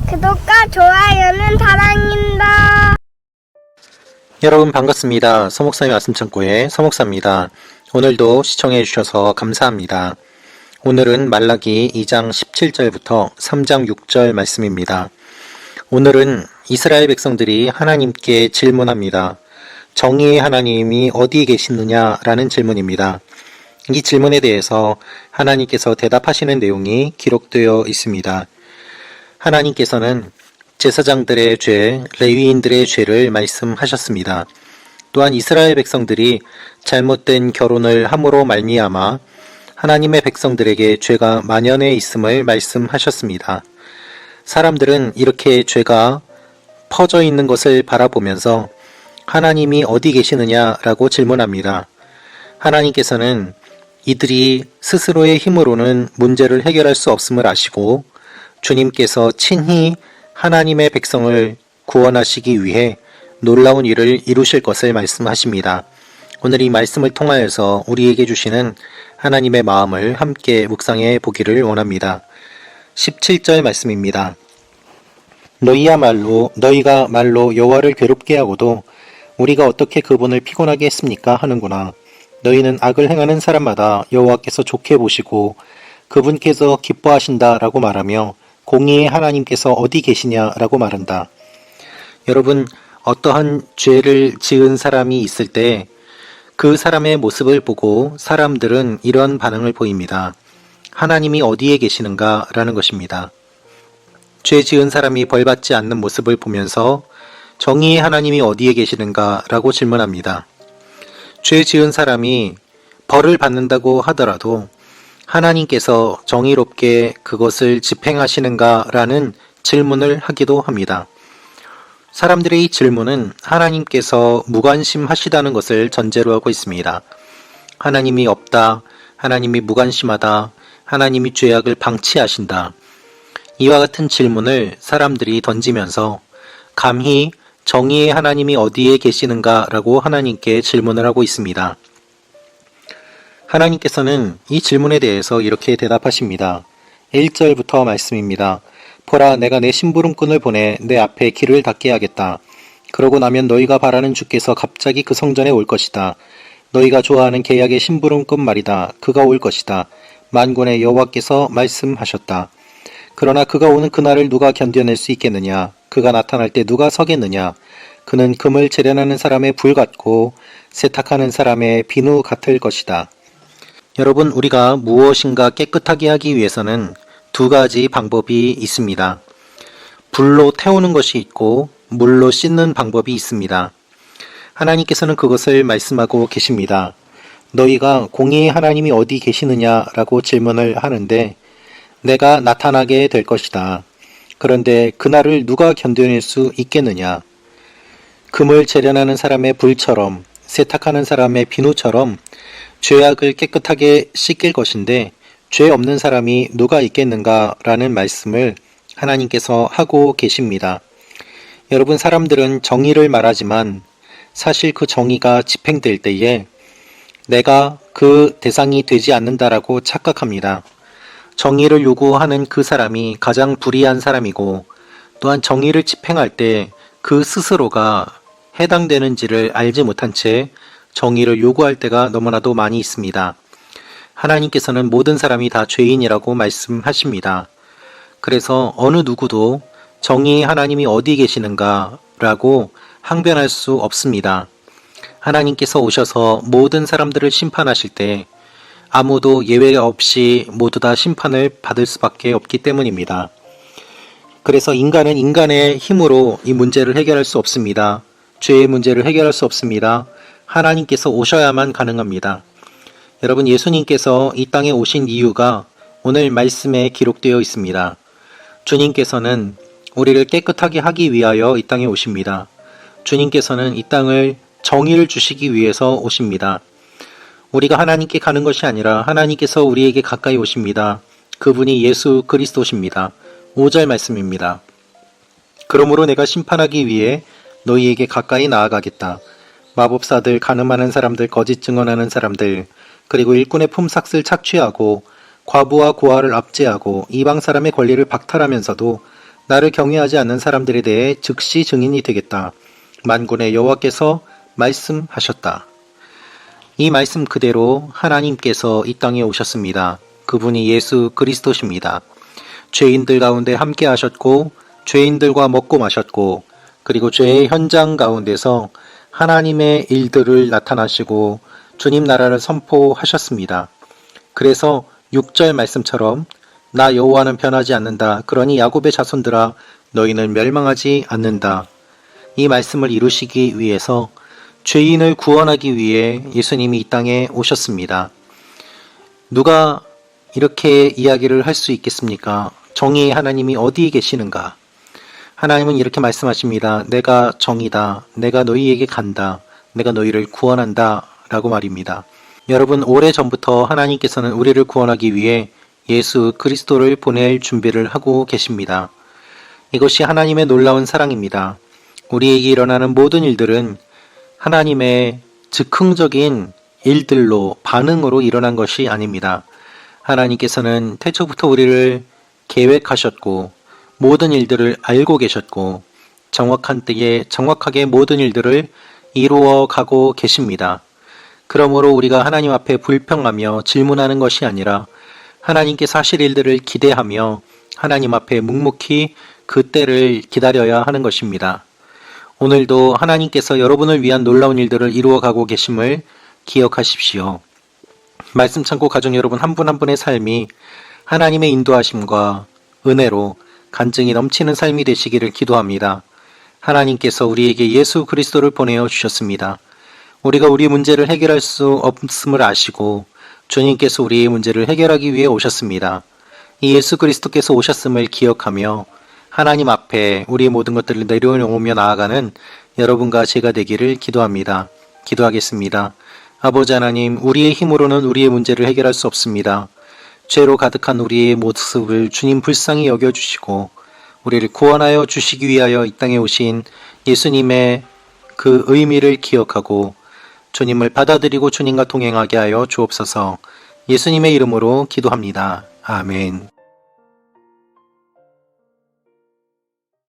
구독과 좋아요는 사랑입니다. 여러분 반갑습니다. 서목사의 말씀 창고의 서목사입니다. 오늘도 시청해 주셔서 감사합니다. 오늘은 말라기 2장 17절부터 3장 6절 말씀입니다. 오늘은 이스라엘 백성들이 하나님께 질문합니다. 정의의 하나님이 어디 계시느냐라는 질문입니다. 이 질문에 대해서 하나님께서 대답하시는 내용이 기록되어 있습니다. 하나님께서는 제사장들의 죄, 레위인들의 죄를 말씀하셨습니다. 또한 이스라엘 백성들이 잘못된 결혼을 함으로 말미암아 하나님의 백성들에게 죄가 만연해 있음을 말씀하셨습니다. 사람들은 이렇게 죄가 퍼져 있는 것을 바라보면서 하나님이 어디 계시느냐라고 질문합니다. 하나님께서는 이들이 스스로의 힘으로는 문제를 해결할 수 없음을 아시고 주님께서 친히 하나님의 백성을 구원하시기 위해 놀라운 일을 이루실 것을 말씀하십니다. 오늘 이 말씀을 통하여서 우리에게 주시는 하나님의 마음을 함께 묵상해 보기를 원합니다. 17절 말씀입니다. 너희가 말로 여호와를 괴롭게 하고도 우리가 어떻게 그분을 피곤하게 했습니까 하는구나. 너희는 악을 행하는 사람마다 여호와께서 좋게 보시고 그분께서 기뻐하신다라고 말하며 공의의 하나님께서 어디 계시냐라고 말한다. 여러분, 어떠한 죄를 지은 사람이 있을 때 그 사람의 모습을 보고 사람들은 이런 반응을 보입니다. 하나님이 어디에 계시는가 라는 것입니다. 죄 지은 사람이 벌받지 않는 모습을 보면서 정의의 하나님이 어디에 계시는가 라고 질문합니다. 죄 지은 사람이 벌을 받는다고 하더라도 하나님께서 정의롭게 그것을 집행하시는가 라는 질문을 하기도 합니다. 사람들의 이 질문은 하나님께서 무관심하시다는 것을 전제로 하고 있습니다. 하나님이 없다, 하나님이 무관심하다, 하나님이 죄악을 방치하신다. 이와 같은 질문을 사람들이 던지면서 감히 정의의 하나님이 어디에 계시는가 라고 하나님께 질문을 하고 있습니다. 하나님께서는 이 질문에 대해서 이렇게 대답하십니다. 1절부터 말씀입니다. 보라, 내가 내 심부름꾼을 보내 내 앞에 길을 닫게 하겠다. 그러고 나면 너희가 바라는 주께서 갑자기 그 성전에 올 것이다. 너희가 좋아하는 계약의 심부름꾼 말이다. 그가 올 것이다. 만군의 여호와께서 말씀하셨다. 그러나 그가 오는 그날을 누가 견뎌낼 수 있겠느냐? 그가 나타날 때 누가 서겠느냐? 그는 금을 재련하는 사람의 불 같고 세탁하는 사람의 비누 같을 것이다. 여러분, 우리가 무엇인가 깨끗하게 하기 위해서는 두 가지 방법이 있습니다. 불로 태우는 것이 있고 물로 씻는 방법이 있습니다. 하나님께서는 그것을 말씀하고 계십니다. 너희가 공의의 하나님이 어디 계시느냐라고 질문을 하는데 내가 나타나게 될 것이다. 그런데 그날을 누가 견뎌낼 수 있겠느냐? 금을 재련하는 사람의 불처럼 세탁하는 사람의 비누처럼 죄악을 깨끗하게 씻길 것인데 죄 없는 사람이 누가 있겠는가 라는 말씀을 하나님께서 하고 계십니다. 여러분, 사람들은 정의를 말하지만 사실 그 정의가 집행될 때에 내가 그 대상이 되지 않는다라고 착각합니다. 정의를 요구하는 그 사람이 가장 불의한 사람이고 또한 정의를 집행할 때 그 스스로가 해당되는지를 알지 못한 채 정의를 요구할 때가 너무나도 많이 있습니다. 하나님께서는 모든 사람이 다 죄인이라고 말씀하십니다. 그래서 어느 누구도 정의의 하나님이 어디 계시는가 라고 항변할 수 없습니다. 하나님께서 오셔서 모든 사람들을 심판하실 때 아무도 예외 없이 모두 다 심판을 받을 수밖에 없기 때문입니다. 그래서 인간은 인간의 힘으로 이 문제를 해결할 수 없습니다. 죄의 문제를 해결할 수 없습니다. 하나님께서 오셔야만 가능합니다. 여러분, 예수님께서 이 땅에 오신 이유가 오늘 말씀에 기록되어 있습니다. 주님께서는 우리를 깨끗하게 하기 위하여 이 땅에 오십니다. 주님께서는 이 땅을 정의를 주시기 위해서 오십니다. 우리가 하나님께 가는 것이 아니라 하나님께서 우리에게 가까이 오십니다. 그분이 예수 그리스도십니다. 5절 말씀입니다. 그러므로 내가 심판하기 위해 너희에게 가까이 나아가겠다. 마법사들, 가늠하는 사람들, 거짓 증언하는 사람들, 그리고 일꾼의 품삯을 착취하고 과부와 고아를 압제하고 이방 사람의 권리를 박탈하면서도 나를 경외하지 않는 사람들에 대해 즉시 증인이 되겠다. 만군의 여호와께서 말씀하셨다. 이 말씀 그대로 하나님께서 이 땅에 오셨습니다. 그분이 예수 그리스도십니다. 죄인들 가운데 함께 하셨고 죄인들과 먹고 마셨고 그리고 죄의 현장 가운데서 하나님의 일들을 나타나시고 주님 나라를 선포하셨습니다. 그래서 6절 말씀처럼 나 여호와는 변하지 않는다. 그러니 야곱의 자손들아 너희는 멸망하지 않는다. 이 말씀을 이루시기 위해서 죄인을 구원하기 위해 예수님이 이 땅에 오셨습니다. 누가 이렇게 이야기를 할 수 있겠습니까? 정의의 하나님이 어디에 계시는가? 하나님은 이렇게 말씀하십니다. 내가 정의다. 내가 너희에게 간다. 내가 너희를 구원한다. 라고 말입니다. 여러분, 오래전부터 하나님께서는 우리를 구원하기 위해 예수 그리스도를 보낼 준비를 하고 계십니다. 이것이 하나님의 놀라운 사랑입니다. 우리에게 일어나는 모든 일들은 하나님의 즉흥적인 일들로 반응으로 일어난 것이 아닙니다. 하나님께서는 태초부터 우리를 계획하셨고 모든 일들을 알고 계셨고 정확한 때에 정확하게 모든 일들을 이루어 가고 계십니다. 그러므로 우리가 하나님 앞에 불평하며 질문하는 것이 아니라 하나님께서 하실 일들을 기대하며 하나님 앞에 묵묵히 그 때를 기다려야 하는 것입니다. 오늘도 하나님께서 여러분을 위한 놀라운 일들을 이루어 가고 계심을 기억하십시오. 말씀 참고 가족 여러분 한 분 한 분의 삶이 하나님의 인도하심과 은혜로 간증이 넘치는 삶이 되시기를 기도합니다. 하나님께서 우리에게 예수 그리스도를 보내어 주셨습니다. 우리가 우리 문제를 해결할 수 없음을 아시고 주님께서 우리의 문제를 해결하기 위해 오셨습니다. 이 예수 그리스도께서 오셨음을 기억하며 하나님 앞에 우리의 모든 것들을 내려놓으며 나아가는 여러분과 제가 되기를 기도합니다. 기도하겠습니다. 아버지 하나님, 우리의 힘으로는 우리의 문제를 해결할 수 없습니다. 죄로 가득한 우리의 모습을 주님 불쌍히 여겨주시고 우리를 구원하여 주시기 위하여 이 땅에 오신 예수님의 그 의미를 기억하고 주님을 받아들이고 주님과 동행하게 하여 주옵소서. 예수님의 이름으로 기도합니다. 아멘.